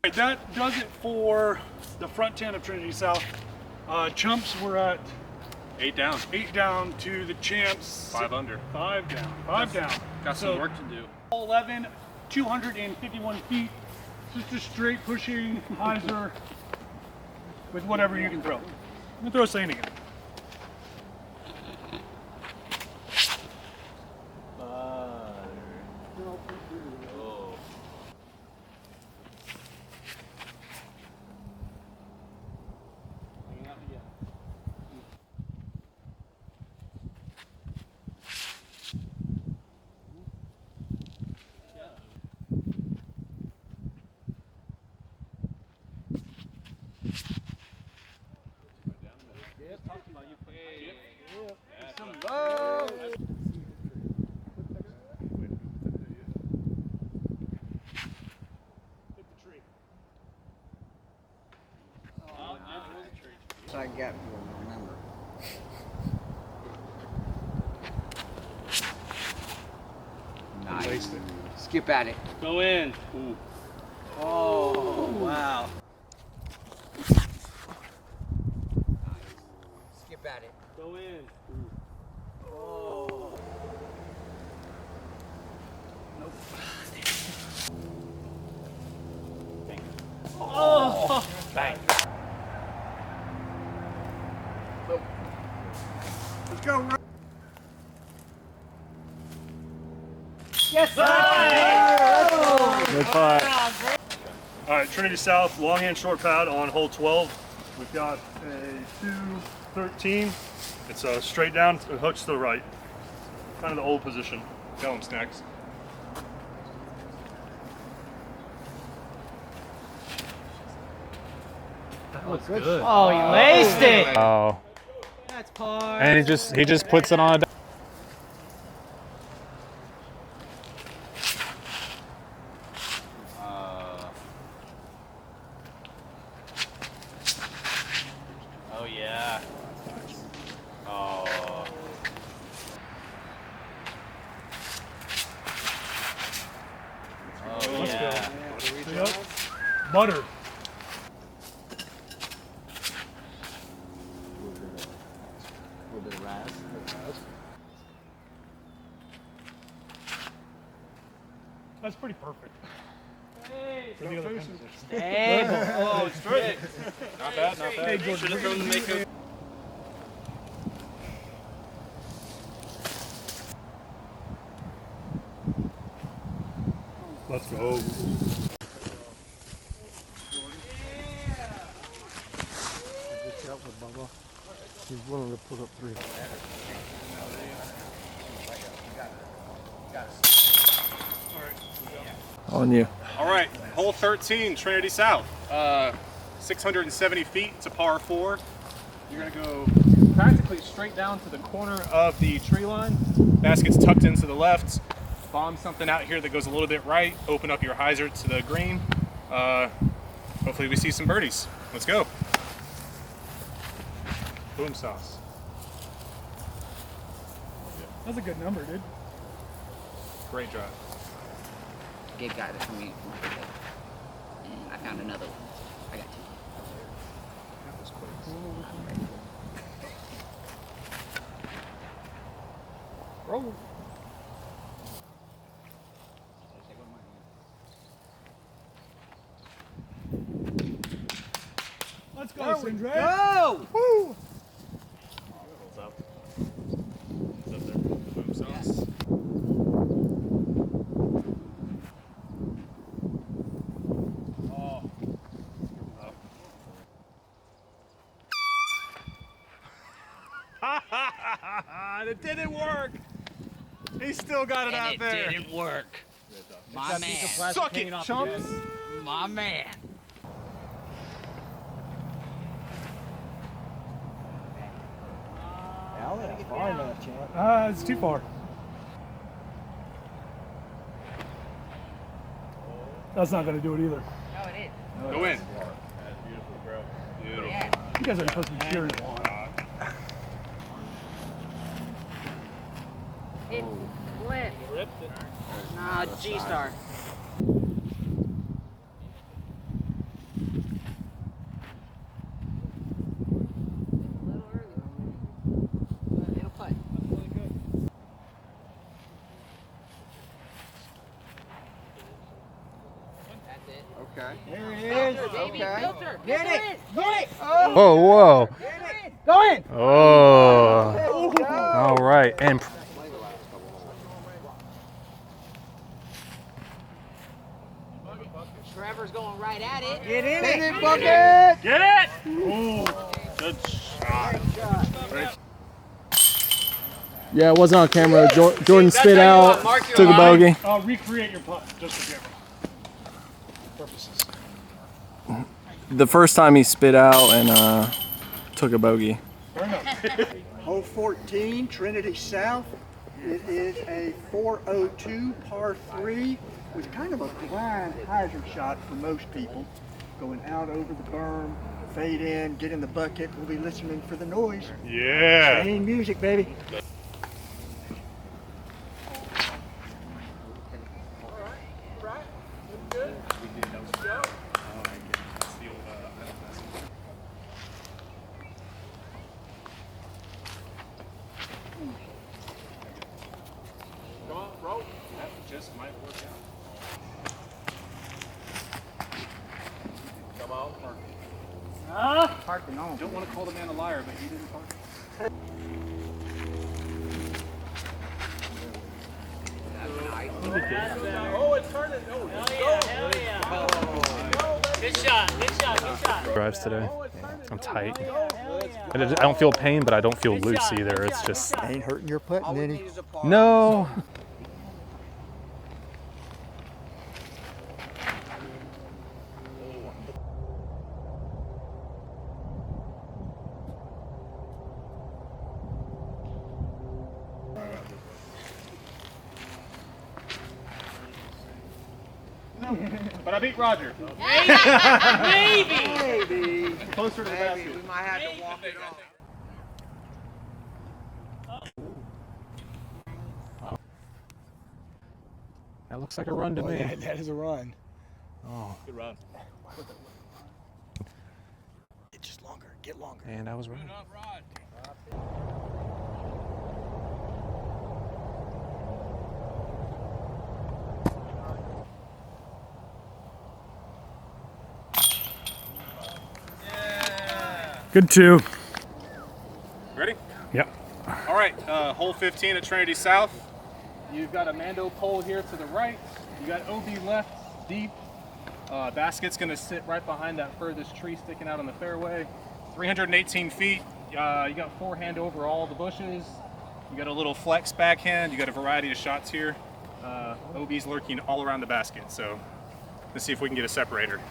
Right, that does it for the front 10 of Trinity South. Chumps, we're at 8 down. 8 down to the Champs. 5 under. 5 down. 5 down. Got some work to do. 11, 251 feet. Just a straight pushing hyzer with whatever you can throw. I'm gonna throw a seine again. I got for remember. Nice. Skip at it. Go in. Ooh. Oh, wow. Skip at it. Go in. Oh. Nope. Oh. Bang. Let's go. Yes, sir! Good putt. All right, Trinity South, long hand short pad on hole 12. We've got a 213. It's straight down, it hooks to the right. Kind of the old position. Going next. That looks good. Oh, you laced it. Oh. That's par. And he just puts it on a Oh yeah. Oh. Oh yeah. Yep. Butter. That's pretty perfect. Hey. For the other pin position. Stable. Oh, it's straight. Not bad, not bad. Hey, Should have thrown the makeup. Let's go. He's willing to put up 3. On you. All right, hole 13, Trinity South. 670 feet. It's a par 4. You're gonna go practically straight down to the corner of the tree line. Basket's tucked into the left. Bomb something out here that goes a little bit right. Open up your hyzer to the green. Hopefully we see some birdies. Let's go. Boom sauce. That's a good number, dude. Great drive. Gabe got it for me. And I found another one. I got 2. That was quick. Roll. Let's go, Sindre. Go! Woo! What's up? What's up there? Boom sauce. It didn't work. He still got it out there. It didn't work. My man. Suck it, Chumps. My man. It's too far. That's not going to do it either. No, it is. Go in. Beautiful, bro. Beautiful. Yeah. You guys are supposed to be cheering it on. It flipped. Nah, G-star. Okay. There it is. Okay. Get it. Get it. Oh, whoa. Go in. Oh. All right. And Trevor's going right at it. Get in it, bucket. Get it! Ooh, good shot. yeah, it wasn't on camera. Jordan spit out, took a bogey. Recreate your putt, just for camera purposes. The first time he spit out and took a bogey. Hole 14, Trinity South. It is a 402 par 3 with kind of a blind hazard shot for most people. Going out over the berm, fade in, get in the bucket. We'll be listening for the noise. Yeah. Same music, baby. Come on, roll. That just might work out. Come on, park. Parking on. Don't want to call the man a liar, but he didn't park. Oh, it's turning. Oh, hell yeah. Good shot. Good shot. Good shot. Drives today. I'm tight. I don't feel pain, but I don't feel loose either. It's just Ain't hurting your putting any. no. But I beat Roger. Maybe. Maybe. Closer to the basket. We might have to walk it off. That looks like a run to me. That is a run. Good run. Get just longer. Get longer. And I was right. Good two. Ready? Yep. All right, hole 15 at Trinity South. You've got a Mando pole here to the right. You got OB left, deep. Basket's gonna sit right behind that furthest tree sticking out on the fairway. 318 feet. You got forehand over all the bushes. You got a little flex backhand. You got a variety of shots here. OB's lurking all around the basket, so let's see if we can get a separator.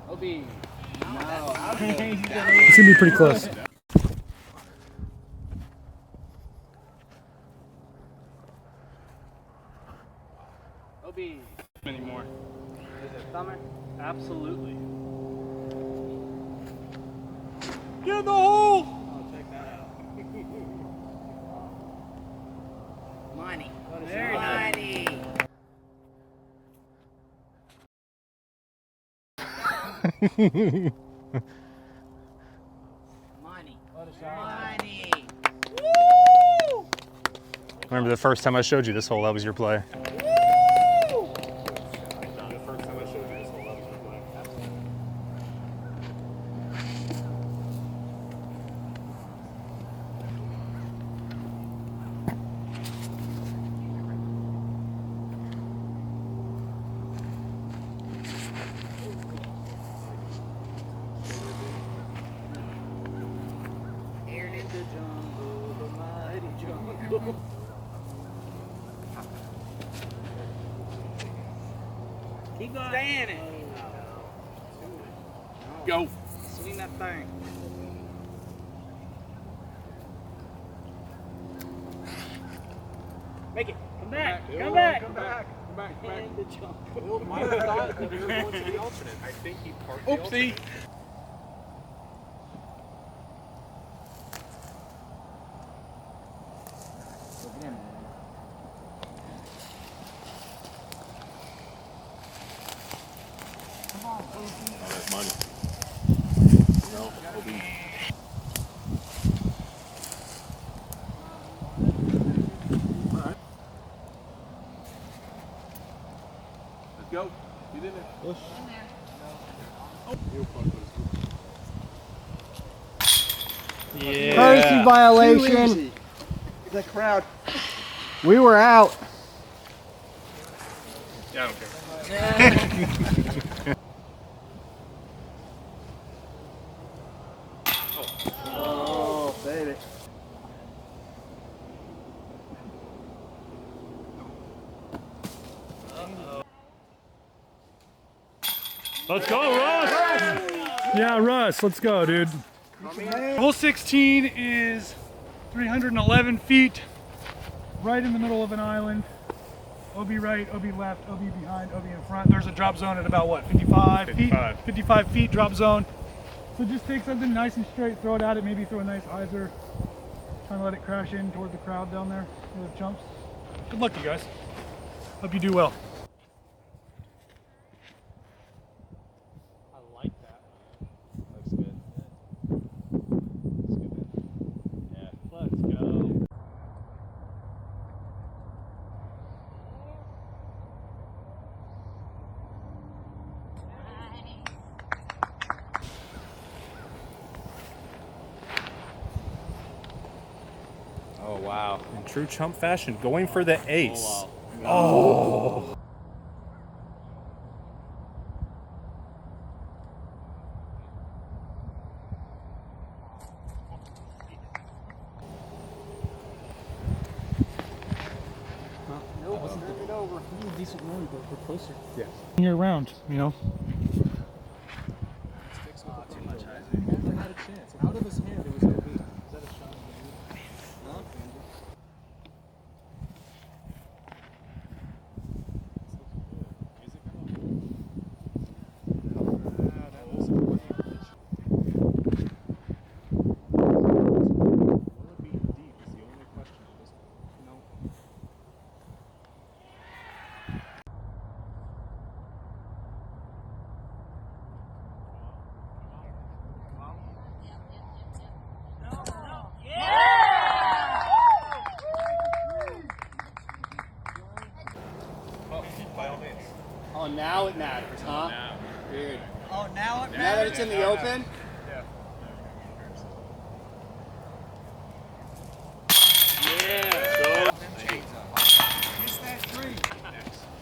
OB. It's gonna be pretty close. OB. Anymore. Is it thumber? Absolutely. Get in the hole! Oh, check that out. Money. Very Money. Money. Money. Remember the first time I showed you this hole, that was your play. Here in the jungle, the mighty jungle. Keep going. Standing. Go. Swing that thing. Make it. Come back. Come back. Come back. Come back. Come back. In the jungle. Might have thought that you were going to the alternate. I think he parked the alternate. Yeah. Courtesy Too violation. easy. The crowd. We were out. Yeah, I don't care. Oh, baby. Let's go, Russ! Yeah, Russ, let's go, dude. Hole 16 is 311 feet, right in the middle of an island. OB right, OB left, OB behind, OB in front. There's a drop zone at about what, 55 feet? 55 feet drop zone. So just take something nice and straight, throw it at it, maybe throw a nice hyzer. Trying to let it crash in toward the crowd down there, near the chumps. Good luck, you guys. Hope you do well. Oh wow! In true chump fashion, going for the ace. Oh. Year round, you know. Oh, now it matters, huh? Dude. Oh, now it Now that it's in the open?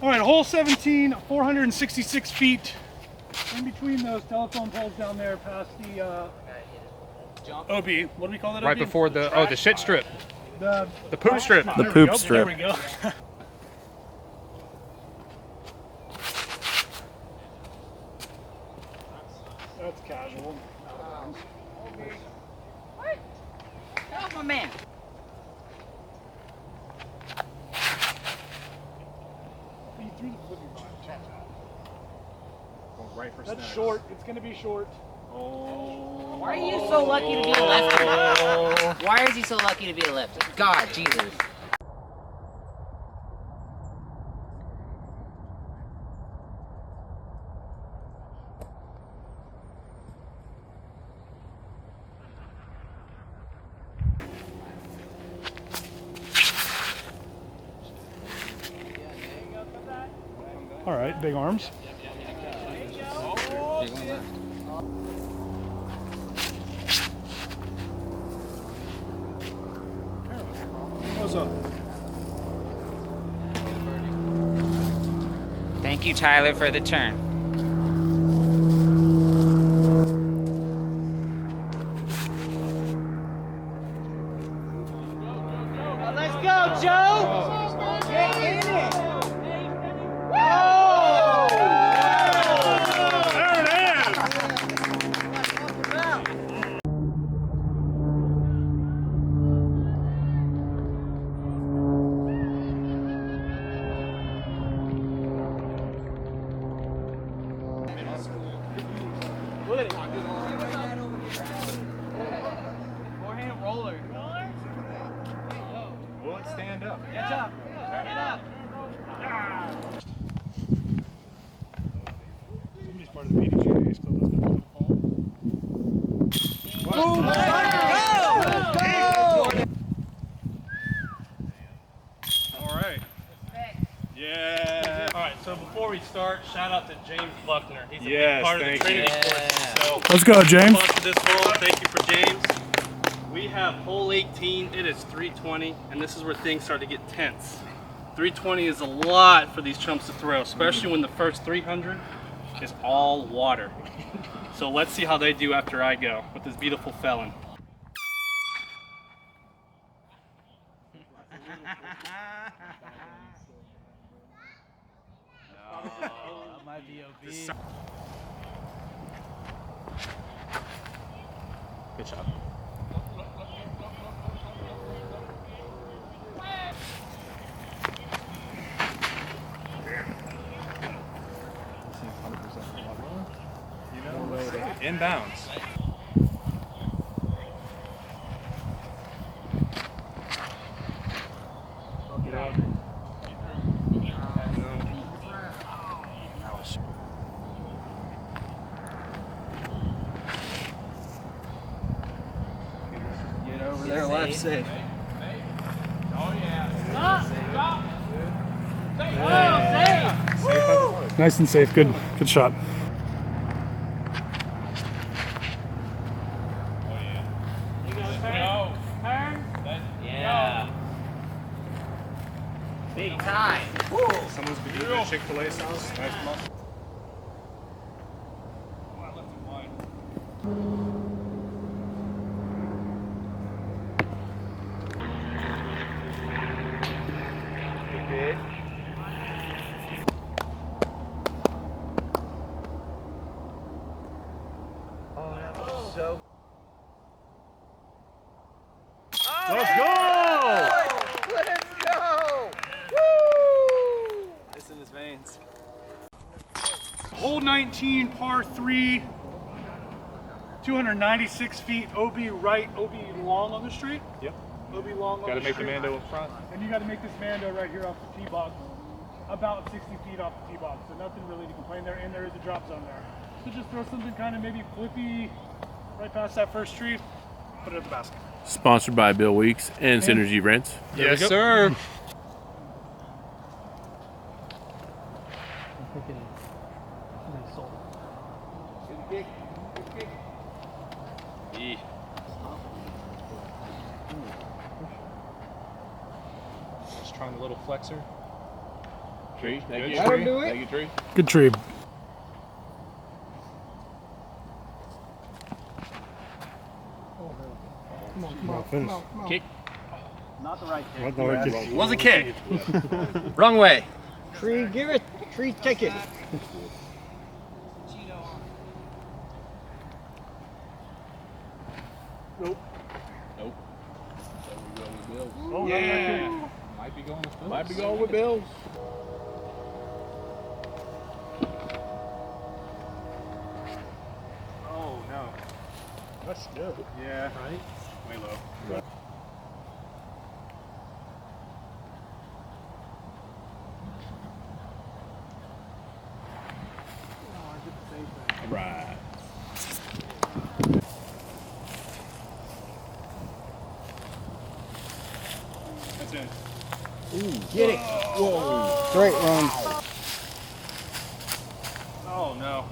All right, hole 17, 466 feet. In between those telephone poles down there past the OB. What do we call that? Right OB? before the shit strip. The poop strip. The There we poop go, strip. There we go. That's casual. Get off my man. Right for That's snags. short. It's going to be short. Why are you so lucky to be a lefty? Why is he so lucky to be a lefty? God, Jesus. All right, big arms. What's up? Thank you, Tyler, for the turn. Let's go, Joe! Get in it! There it is! Forehand roller. Will it stand up? Catch up. Turn it up. Somebody's part of the PDGA still doesn't know All right. Yeah. All right, so before we start, shout out to James Buckner. He's a Yes, big part of the thank Trinity you. course. So Let's go, James. sponsored this hole. Thank you for James. We have hole 18. It is 320, and this is where things start to get tense. 320 is a lot for these chumps to throw, especially when the first 300 is all water. So let's see how they do after I go with this beautiful felon. That might be OB. Good shot. You know, inbounds. Get out. Get over there, left safe. Nice and safe. Good shot. Yeah. Big time. Someone's been eating at Chick-fil-A sauce. Nice muscle. Let's go! Let's go! Woo! It's in his veins. Hole 19, par 3, 296 feet, OB right, OB long on the street. Yep. OB long on Got to the make the street. Mando in front. And you got to make this Mando right here off the tee box, about 60 feet off the tee box. So nothing really to complain there, and there is a drop zone there. So just throw something kind of maybe flippy right past that first tree, put it in the basket. Sponsored by Bill Weeks and Synergy Rents. Yes, sir. Just trying the little flexor. Tree, thank Good you. tree. Thank you, Tree. Good tree. Kick. Not the right kick. It was a kick. Wrong way. Tree, give it. Tree, take it. Nope. Nope. Oh, Yeah. Might be going with Phillips. Might be going with Bills. Oh, no. that's good. Yeah. Right? Way low. Right. That's in. Get it. Whoa. Great run. Oh, no.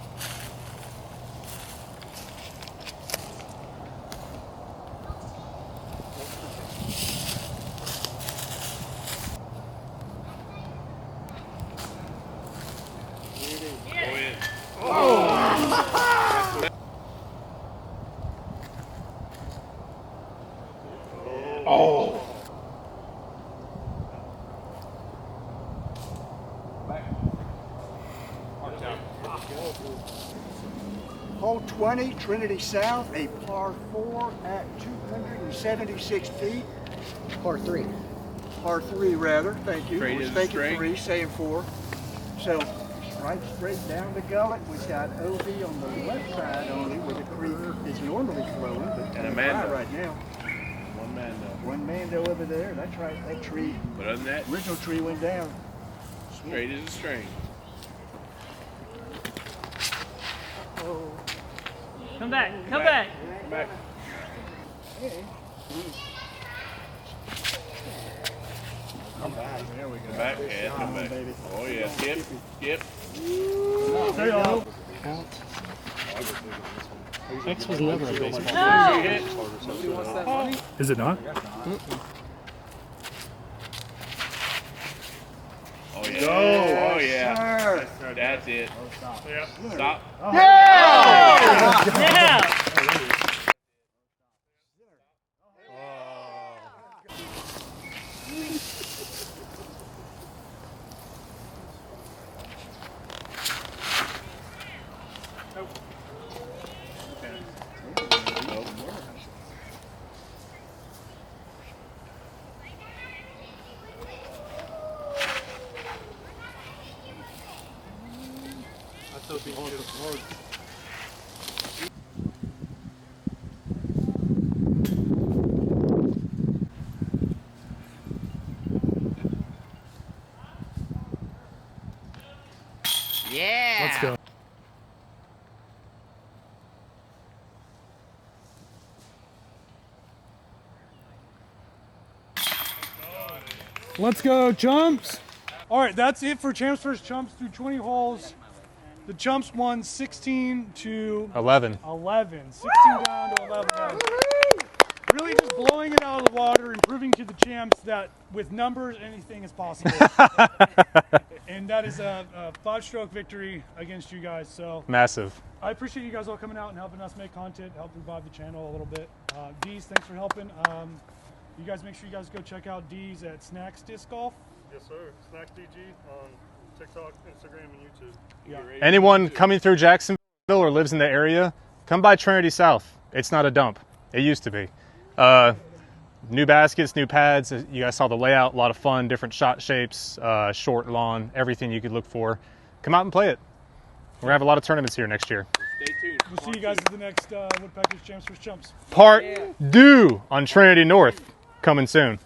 Hole 20, Trinity South, a par 4 at 276 feet. Par 3. Par 3, rather. Thank you. Straight I was as thinking straight. 3, saying 4. So, right straight down the gullet. We've got OB on the left side only, where the creek is normally flowing, but And a it's Mando. dry right now. One man though. One Mando over there. That's right. That tree, But other than that, original tree went down. straight as a string. Come back, come back. Come back. Come back. There we go. Come back. Yeah, come back. Baby. Oh yeah. Skip. Skip. Stay on. X was never a baseball. Is it not? Oh yeah. Go. Oh yeah. Sir. That's it. Yeah. Stop. Yeah! Yeah. Let's go. Let's go, Chumps! All right, that's it for Champs vs. Chumps through 20 holes. The Chumps won 16 to 11. 11. 16 down to 11. Guys. Really just blowing it out of the water and proving to the Champs that with numbers, anything is possible. And that is a 5-stroke victory against you guys. So Massive. I appreciate you guys all coming out and helping us make content, helping revive the channel a little bit. Deez, thanks for helping. You guys make sure you guys go check out Deez at Snacks Disc Golf. Yes, sir. Snacks DG on TikTok, Instagram, and YouTube. Yeah. Anyone coming through Jacksonville or lives in the area, come by Trinity South. It's not a dump. It used to be. New baskets, new pads. You guys saw the layout. A lot of fun, different shot shapes, short, long, everything you could look for. Come out and play it. We're going to have a lot of tournaments here next year. Stay tuned. We'll see you guys at the next Woodpeckers Champs vs. Chumps. Part 2 on Trinity North coming soon.